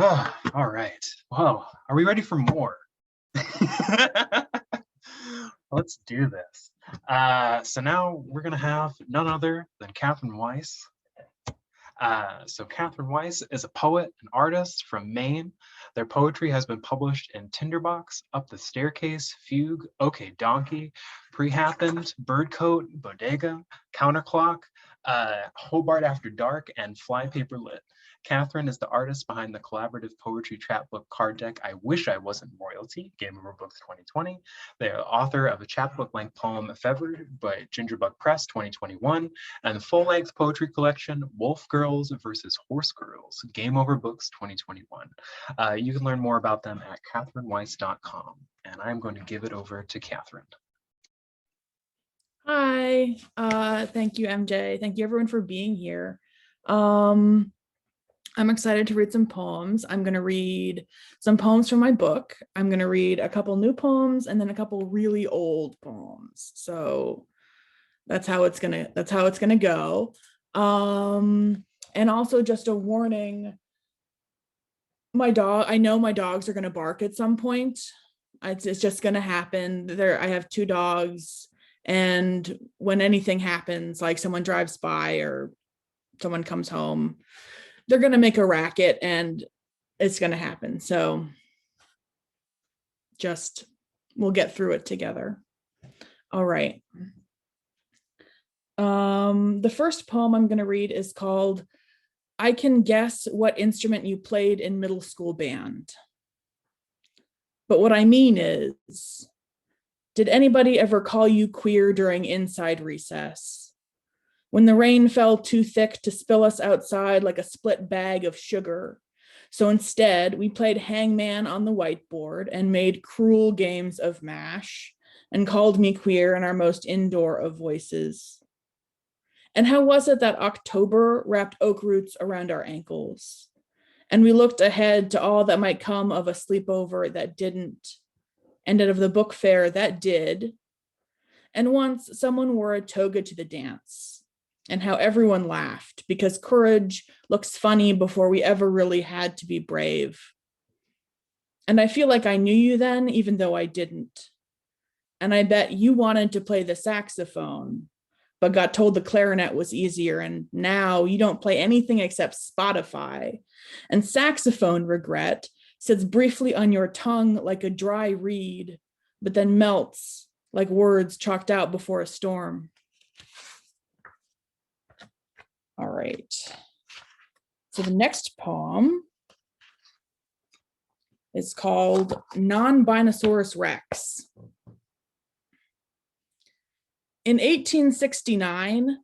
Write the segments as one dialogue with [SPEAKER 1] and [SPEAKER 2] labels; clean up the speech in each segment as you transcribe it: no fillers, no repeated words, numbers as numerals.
[SPEAKER 1] Oh, all right. Well, are we ready for more? Let's do this. So now we're going to have none other than Catherine Weiss. So Catherine Weiss is a poet and artist from Maine. Their poetry has been published in Tinderbox, Up the Staircase, Fugue, OK Donkey, Pre-Happened, Birdcoat, Bodega, Counterclock, Hobart After Dark, and Flypaper Lit. Catherine is the artist behind the collaborative poetry chapbook card deck I Wish I Wasn't Royalty, Game Over Books 2020. They are author of a chapbook-length poem, Fevered, by Gingerbug Press 2021, and the full-length poetry collection, Wolf Girls versus Horse Girls, Game Over Books 2021. You can learn more about them at catherineweiss.com, and I'm going to give it over to Catherine.
[SPEAKER 2] Hi, thank you, MJ. Thank you everyone for being here. I'm excited to read some poems. I'm going to read some poems from my book. I'm going to read a couple new poems and then a couple really old poems. So that's how it's going to go. And also just a warning, I know my dogs are going to bark at some point. It's just going to happen. I have two dogs, and when anything happens, like someone drives by or someone comes home, they're going to make a racket and it's going to happen. So we'll get through it together. All right. The first poem I'm going to read is called I Can Guess What Instrument You Played in Middle School Band. But what I mean is, did anybody ever call you queer during inside recess? When the rain fell too thick to spill us outside like a split bag of sugar. So instead, we played hangman on the whiteboard and made cruel games of MASH and called me queer in our most indoor of voices. And how was it that October wrapped oak roots around our ankles? And we looked ahead to all that might come of a sleepover that didn't, and of the book fair that did. And once someone wore a toga to the dance. And how everyone laughed because courage looks funny before we ever really had to be brave. And I feel like I knew you then, even though I didn't. And I bet you wanted to play the saxophone, but got told the clarinet was easier. And now you don't play anything except Spotify. And saxophone regret sits briefly on your tongue like a dry reed, but then melts like words chalked out before a storm. All right. So the next poem is called Non-Binosaurus Rex. In 1869,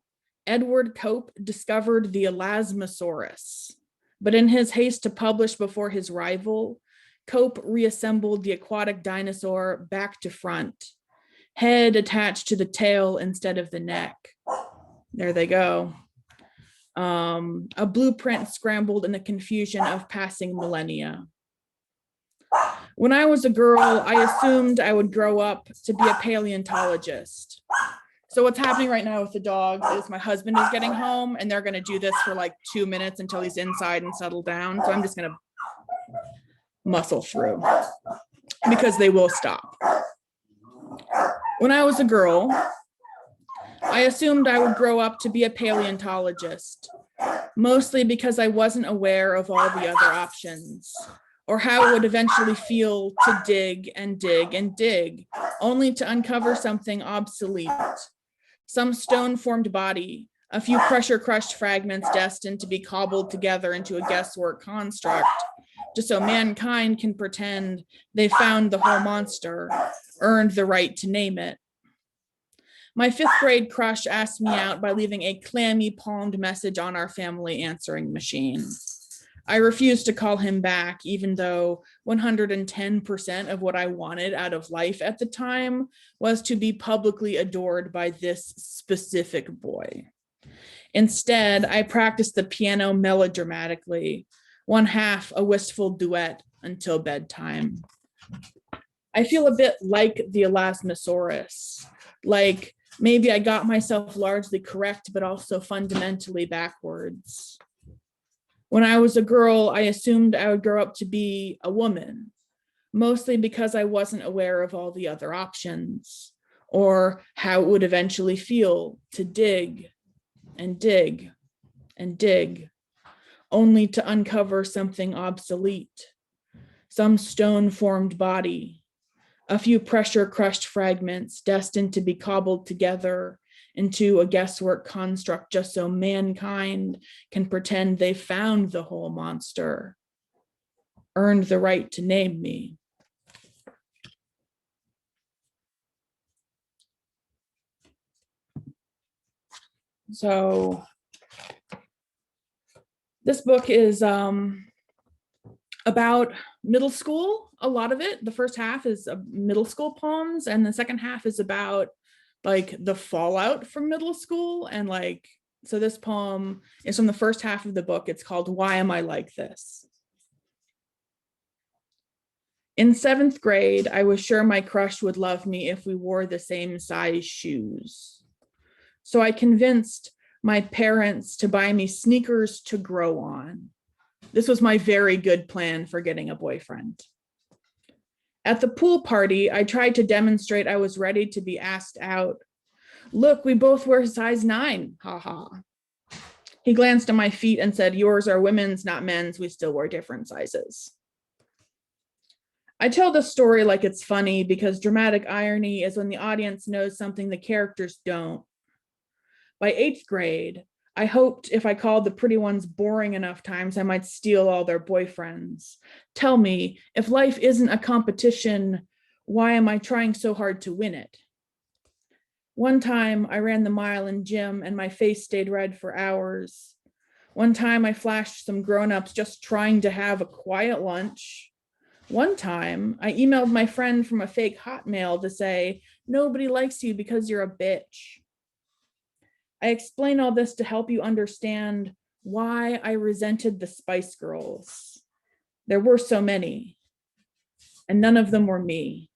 [SPEAKER 2] Edward Cope discovered the Elasmosaurus, but in his haste to publish before his rival, Cope reassembled the aquatic dinosaur back to front, head attached to the tail instead of the neck. There they go. A blueprint scrambled in the confusion of passing millennia. When I was a girl, I assumed I would grow up to be a paleontologist. So what's happening right now with the dogs is my husband is getting home and they're going to do this for like 2 minutes until he's inside and settled down. So I'm just going to muscle through because they will stop. When I was a girl, I assumed I would grow up to be a paleontologist, mostly because I wasn't aware of all the other options, or how it would eventually feel to dig and dig and dig, only to uncover something obsolete, some stone-formed body, a few pressure-crushed fragments destined to be cobbled together into a guesswork construct, just so mankind can pretend they found the whole monster, earned the right to name it. My 5th grade crush asked me out by leaving a clammy palmed message on our family answering machine. I refused to call him back, even though 110% of what I wanted out of life at the time was to be publicly adored by this specific boy. Instead, I practiced the piano melodramatically, one half a wistful duet until bedtime. I feel a bit like the Elasmosaurus, like maybe I got myself largely correct, but also fundamentally backwards. When I was a girl, I assumed I would grow up to be a woman, mostly because I wasn't aware of all the other options or how it would eventually feel to dig and dig and dig, only to uncover something obsolete, some stone-formed body, a few pressure-crushed fragments destined to be cobbled together into a guesswork construct just so mankind can pretend they found the whole monster, earned the right to name me. So this book is about middle school, a lot of it. The first half is middle school poems, and the second half is about like the fallout from middle school. And like, so this poem is from the first half of the book. It's called Why Am I Like This? In 7th grade, I was sure my crush would love me if we wore the same size shoes. So I convinced my parents to buy me sneakers to grow on. This was my very good plan for getting a boyfriend. At the pool party, I tried to demonstrate I was ready to be asked out. Look, we both wear size 9, haha. He glanced at my feet and said, yours are women's, not men's. We still wear different sizes. I tell the story like it's funny because dramatic irony is when the audience knows something the characters don't. By 8th grade, I hoped if I called the pretty ones boring enough times, I might steal all their boyfriends. Tell me, if life isn't a competition, why am I trying so hard to win it? One time I ran the mile in gym and my face stayed red for hours. One time I flashed some grown-ups just trying to have a quiet lunch. One time I emailed my friend from a fake Hotmail to say, nobody likes you because you're a bitch. I explain all this to help you understand why I resented the Spice Girls. There were so many, and none of them were me.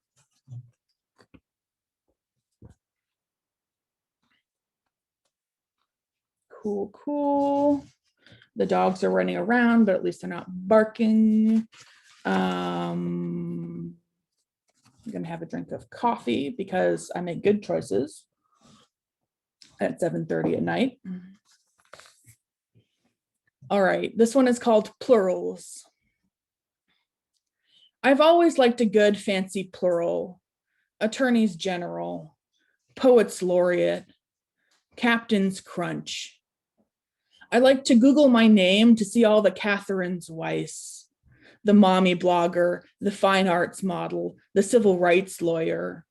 [SPEAKER 2] Cool, cool. The dogs are running around, but at least they're not barking. I'm gonna have a drink of coffee because I make good choices at 7:30 at night. All right, this one is called Plurals. I've always liked a good fancy plural, attorneys general, poets laureate, captain's crunch. I like to Google my name to see all the Catherines Weiss, the mommy blogger, the fine arts model, the civil rights lawyer.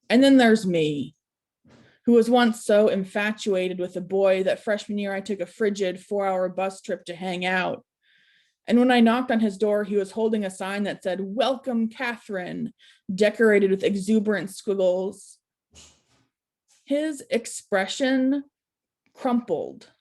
[SPEAKER 2] And then there's me, who was once so infatuated with a boy that freshman year I took a frigid 4-hour bus trip to hang out. And when I knocked on his door, he was holding a sign that said, "Welcome, Catherine," decorated with exuberant squiggles. His expression crumpled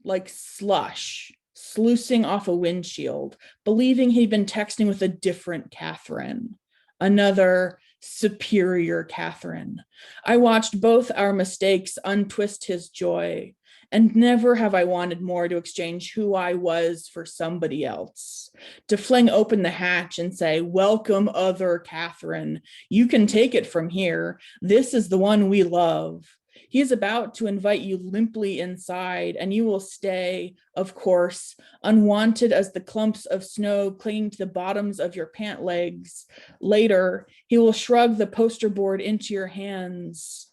[SPEAKER 2] like slush, sluicing off a windshield, believing he'd been texting with a different Catherine, another superior Catherine. I watched both our mistakes untwist his joy, and never have I wanted more to exchange who I was for somebody else, to fling open the hatch and say, welcome, other Catherine. You can take it from here. This is the one we love. He is about to invite you limply inside, and you will stay, of course, unwanted as the clumps of snow clinging to the bottoms of your pant legs. Later, he will shrug the poster board into your hands.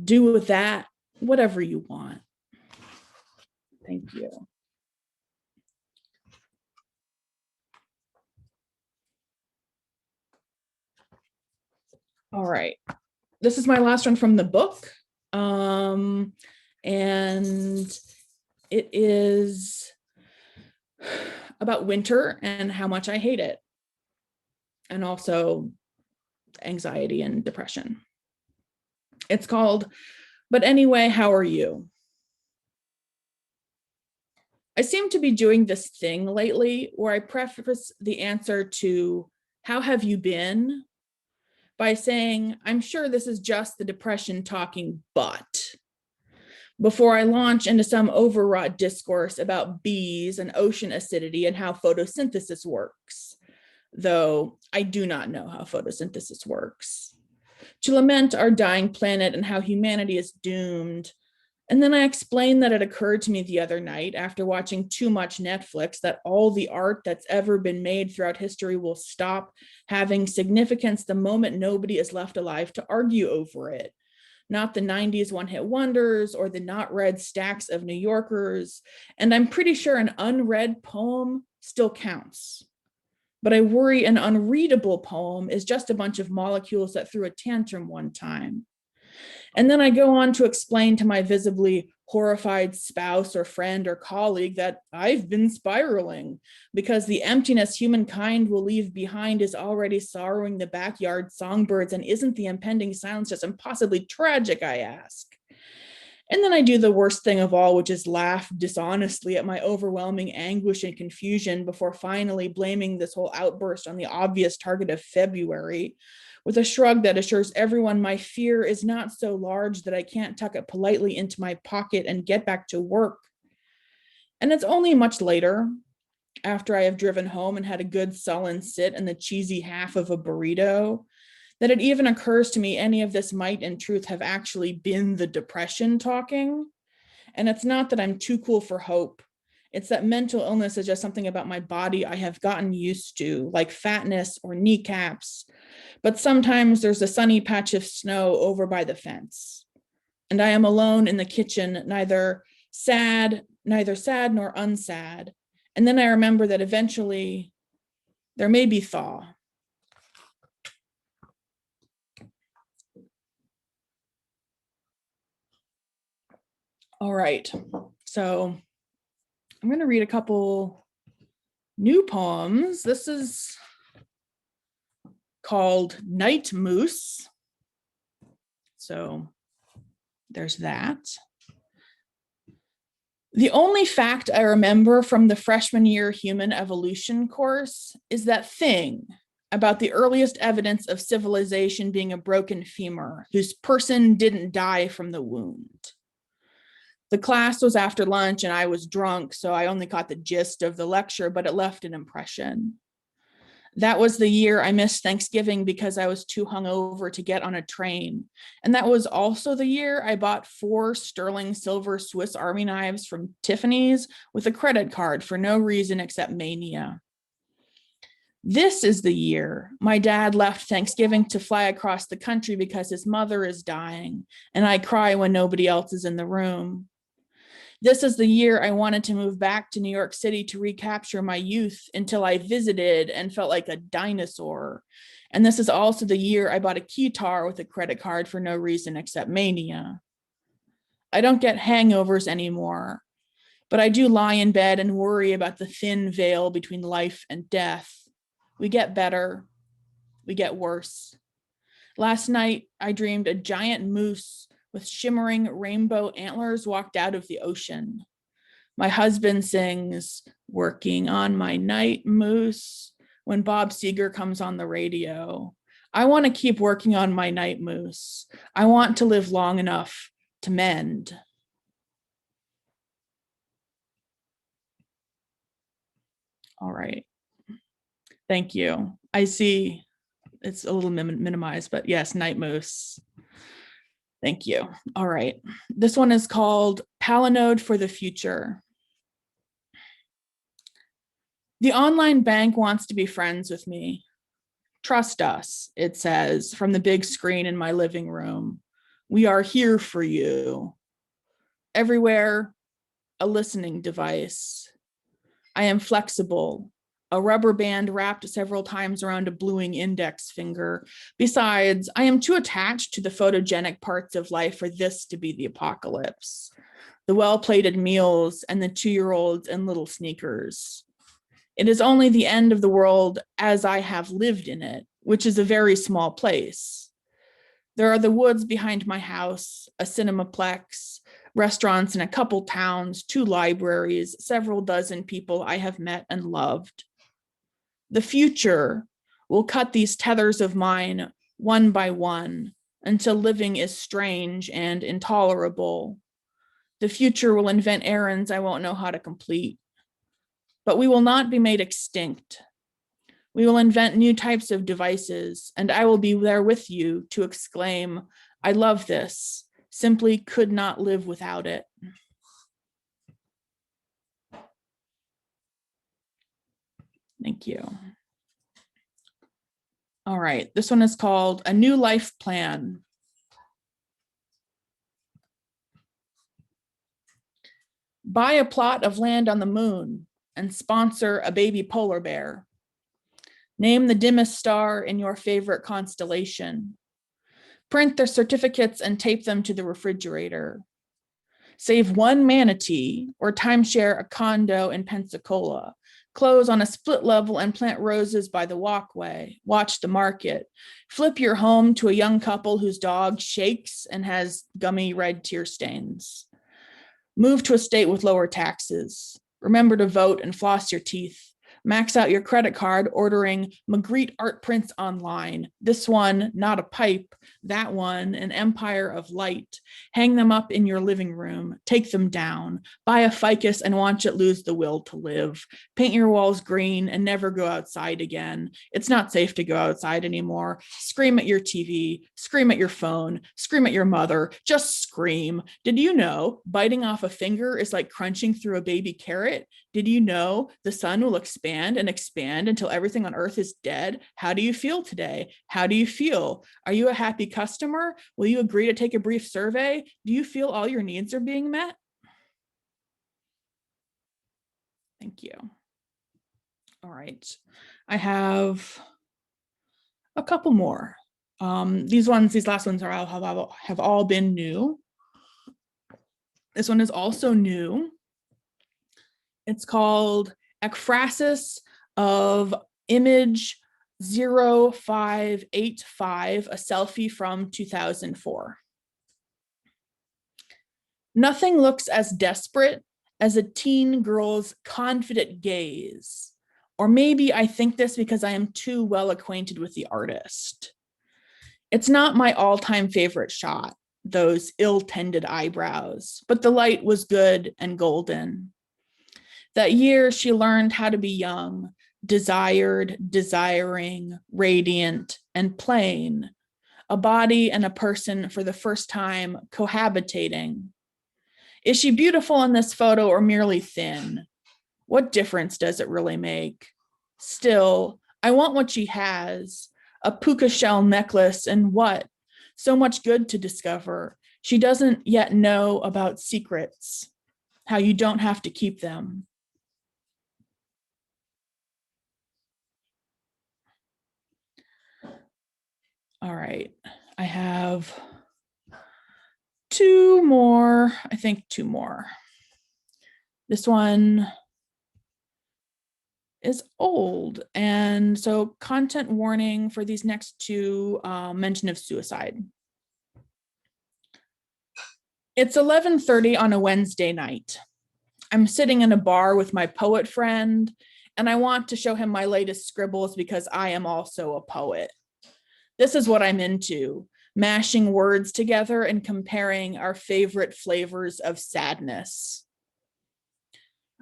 [SPEAKER 2] Do with that whatever you want. Thank you. All right. This is my last one from the book. And it is about winter and how much I hate it. And also anxiety and depression. It's called, But Anyway, How Are You? I seem to be doing this thing lately where I preface the answer to, how have you been? By saying, I'm sure this is just the depression talking, but before I launch into some overwrought discourse about bees and ocean acidity and how photosynthesis works, though I do not know how photosynthesis works, to lament our dying planet and how humanity is doomed. And then I explained that it occurred to me the other night after watching too much Netflix that all the art that's ever been made throughout history will stop having significance the moment nobody is left alive to argue over it. Not the 90s one-hit wonders or the not read stacks of New Yorkers. And I'm pretty sure an unread poem still counts. But I worry an unreadable poem is just a bunch of molecules that threw a tantrum one time. And then I go on to explain to my visibly horrified spouse or friend or colleague that I've been spiraling because the emptiness humankind will leave behind is already sorrowing the backyard songbirds, and isn't the impending silence just impossibly tragic, I ask. And then I do the worst thing of all, which is laugh dishonestly at my overwhelming anguish and confusion before finally blaming this whole outburst on the obvious target of February, with a shrug that assures everyone my fear is not so large that I can't tuck it politely into my pocket and get back to work. And it's only much later, after I have driven home and had a good sullen sit in the cheesy half of a burrito, that it even occurs to me any of this might in truth have actually been the depression talking. And it's not that I'm too cool for hope. It's that mental illness is just something about my body I have gotten used to, like fatness or kneecaps. But sometimes there's a sunny patch of snow over by the fence, and I am alone in the kitchen, neither sad nor unsad. And then I remember that eventually there may be thaw. All right, so I'm going to read a couple new poems. This is called Night Moose. So there's that. The only fact I remember from the freshman year human evolution course is that thing about the earliest evidence of civilization being a broken femur whose person didn't die from the wound. The class was after lunch and I was drunk, so I only caught the gist of the lecture, but it left an impression. That was the year I missed Thanksgiving because I was too hungover to get on a train. And that was also the year I bought 4 sterling silver Swiss Army knives from Tiffany's with a credit card for no reason except mania. This is the year my dad left Thanksgiving to fly across the country because his mother is dying, and I cry when nobody else is in the room. This is the year I wanted to move back to New York City to recapture my youth until I visited and felt like a dinosaur. And this is also the year I bought a keytar with a credit card for no reason except mania. I don't get hangovers anymore, but I do lie in bed and worry about the thin veil between life and death. We get better, we get worse. Last night, I dreamed a giant moose with shimmering rainbow antlers walked out of the ocean. My husband sings, "Working on my night moose," when Bob Seger comes on the radio. I want to keep working on my night moose. I want to live long enough to mend. All right. Thank you. I see it's a little minimized, but yes, night moose. Thank you. All right. This one is called Palinode for the Future. The online bank wants to be friends with me. Trust us, it says from the big screen in my living room. We are here for you. Everywhere, a listening device. I am flexible, a rubber band wrapped several times around a bluing index finger. Besides, I am too attached to the photogenic parts of life for this to be the apocalypse. The well-plated meals and the 2-year-olds in little sneakers. It is only the end of the world as I have lived in it, which is a very small place. There are the woods behind my house, a cinemaplex, restaurants in a couple towns, 2 libraries, several dozen people I have met and loved. The future will cut these tethers of mine one by one until living is strange and intolerable. The future will invent errands I won't know how to complete. But we will not be made extinct. We will invent new types of devices, and I will be there with you to exclaim, I love this, simply could not live without it. Thank you. All right, this one is called A New Life Plan. Buy a plot of land on the moon and sponsor a baby polar bear. Name the dimmest star in your favorite constellation. Print their certificates and tape them to the refrigerator. Save one manatee or timeshare a condo in Pensacola. Close on a split level and plant roses by the walkway. Watch the market. Flip your home to a young couple whose dog shakes and has gummy red tear stains. Move to a state with lower taxes. Remember to vote and floss your teeth. Max out your credit card ordering Magritte art prints online. This one, not a pipe. That one, an empire of light. Hang them up in your living room. Take them down. Buy a ficus and watch it lose the will to live. Paint your walls green and never go outside again. It's not safe to go outside anymore. Scream at your TV. Scream at your phone. Scream at your mother. Just scream. Did you know biting off a finger is like crunching through a baby carrot? Did you know the sun will expand and expand until everything on earth is dead? How do you feel today? How do you feel? Are you a happy customer? Will you agree to take a brief survey? Do you feel all your needs are being met? Thank you. All right. I have a couple more. These last ones have all been new. This one is also new. It's called Ekphrasis of Image 0585, a selfie from 2004. Nothing looks as desperate as a teen girl's confident gaze. Or maybe I think this because I am too well acquainted with the artist. It's not my all-time favorite shot, those ill-tended eyebrows, but the light was good and golden. That year, she learned how to be young, desired, desiring, radiant, and plain, a body and a person for the first time cohabitating. Is she beautiful in this photo or merely thin? What difference does it really make? Still, I want what she has, a puka shell necklace and what? So much good to discover. She doesn't yet know about secrets, how you don't have to keep them. All right, I have two more. This one is old, and so content warning for these next two, mention of suicide. It's 11:30 on a Wednesday night. I'm sitting in a bar with my poet friend, and I want to show him my latest scribbles because I am also a poet. This is what I'm into, mashing words together and comparing our favorite flavors of sadness.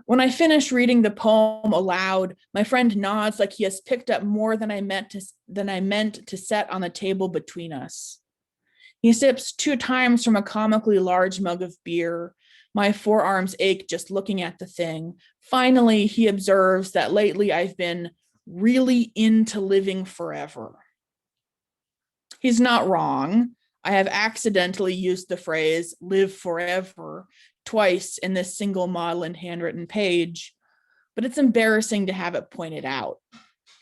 [SPEAKER 2] When I finish reading the poem aloud, my friend nods like he has picked up more than I meant to set on the table between us. He sips 2 times from a comically large mug of beer. My forearms ache just looking at the thing. Finally, he observes that lately I've been really into living forever. He's not wrong. I have accidentally used the phrase live forever twice in this single model and handwritten page, but it's embarrassing to have it pointed out.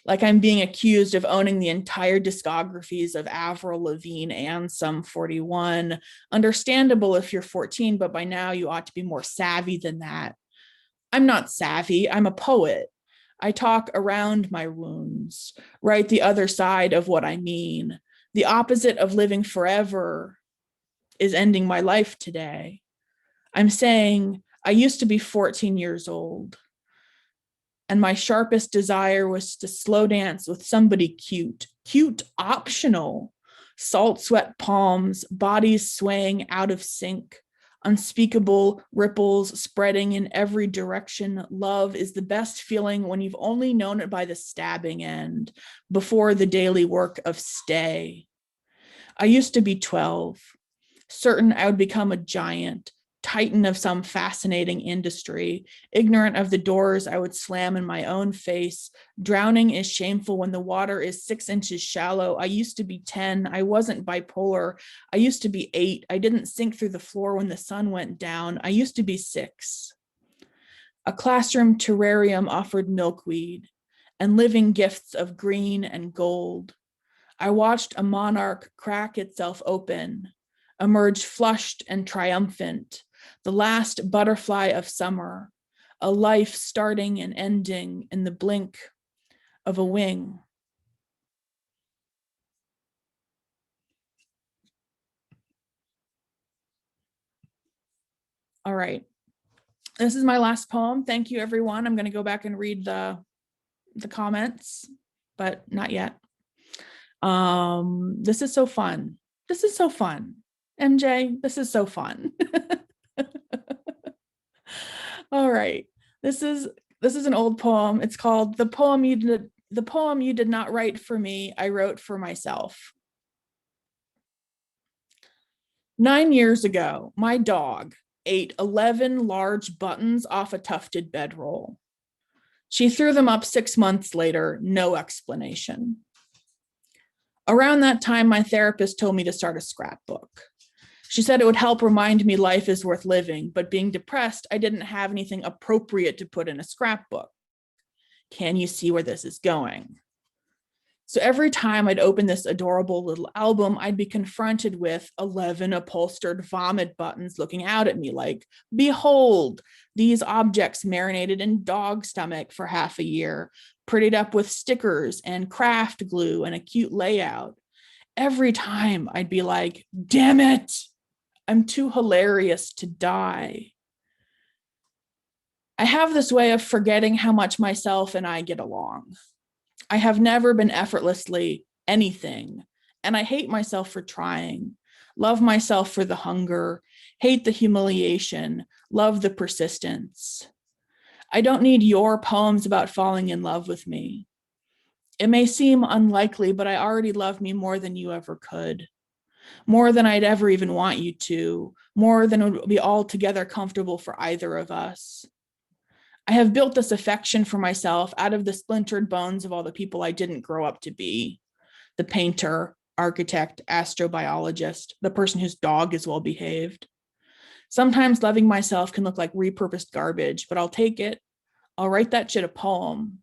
[SPEAKER 2] Like I'm being accused of owning the entire discographies of Avril Lavigne and Sum 41. Understandable if you're 14, but by now you ought to be more savvy than that. I'm not savvy, I'm a poet. I talk around my wounds, write the other side of what I mean. The opposite of living forever is ending my life today. I'm saying I used to be 14 years old, and my sharpest desire was to slow dance with somebody cute, optional, salt sweat palms, bodies swaying out of sync, Unspeakable ripples spreading in every direction. Love is the best feeling when you've only known it by the stabbing end, before the daily work of stay. I used to be 12, certain I would become a giant, titan of some fascinating industry, ignorant of the doors I would slam in my own face. Drowning is shameful when the water is 6 inches shallow. I used to be 10. I wasn't bipolar. I used to be 8. I didn't sink through the floor when the sun went down. I used to be 6. A classroom terrarium offered milkweed and living gifts of green and gold. I watched a monarch crack itself open, emerge flushed and triumphant, the last butterfly of summer, a life starting and ending in the blink of a wing. All right, this is my last poem. Thank you, everyone. I'm going to go back and read the comments, but not yet. This is so fun. This is so fun. MJ, this is so fun. All right. This is an old poem. It's called The Poem You Did Not Write for Me, I Wrote for Myself. 9 years ago, my dog ate 11 large buttons off a tufted bedroll. She threw them up 6 months later, no explanation. Around that time, my therapist told me to start a scrapbook. She said it would help remind me life is worth living, but being depressed, I didn't have anything appropriate to put in a scrapbook. Can you see where this is going? So every time I'd open this adorable little album, I'd be confronted with 11 upholstered vomit buttons looking out at me like, behold, these objects marinated in dog stomach for half a year, prettied up with stickers and craft glue and a cute layout. Every time I'd be like, damn it, I'm too hilarious to die. I have this way of forgetting how much myself and I get along. I have never been effortlessly anything, and I hate myself for trying. Love myself for the hunger, hate the humiliation, love the persistence. I don't need your poems about falling in love with me. It may seem unlikely, but I already love me more than you ever could. More than I'd ever even want you to, more than would be altogether comfortable for either of us. I have built this affection for myself out of the splintered bones of all the people I didn't grow up to be. The painter, architect, astrobiologist, the person whose dog is well behaved. Sometimes loving myself can look like repurposed garbage, but I'll take it. I'll write that shit a poem.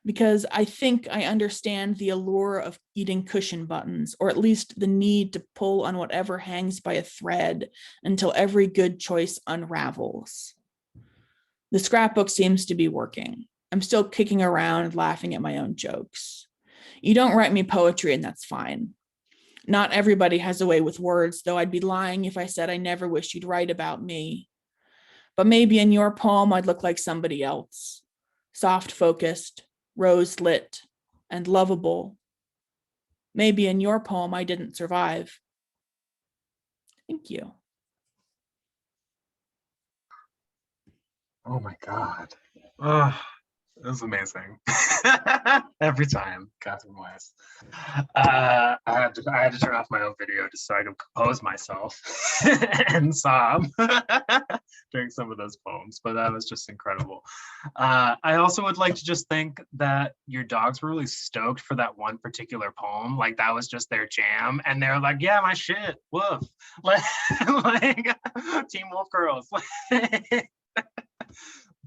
[SPEAKER 2] Because I think I understand the allure of eating cushion buttons, or at least the need to pull on whatever hangs by a thread until every good choice unravels. The scrapbook seems to be working. I'm still kicking around, laughing at my own jokes. You don't write me poetry, and that's fine. Not everybody has a way with words, though I'd be lying if I said I never wished you'd write about me. But maybe in your poem, I'd look like somebody else. Soft-focused, rose-lit, and lovable. Maybe in your poem, I didn't survive. Thank you.
[SPEAKER 1] Oh my God. Oh, it was amazing. Every time, Catherine Weiss. I had to turn off my own video just so I could compose myself and sob during some of those poems, but that was just incredible. I also would like to just think that your dogs were really stoked for that one particular poem. Like that was just their jam, and they're like, "Yeah, my shit, woof!" like Team Wolf Girls.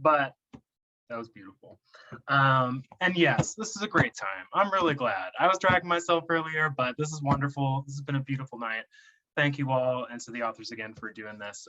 [SPEAKER 1] But that was beautiful. And yes, this is a great time. I'm really glad. I was dragging myself earlier, but this is wonderful. This has been a beautiful night. Thank you all, and to the authors again for doing this.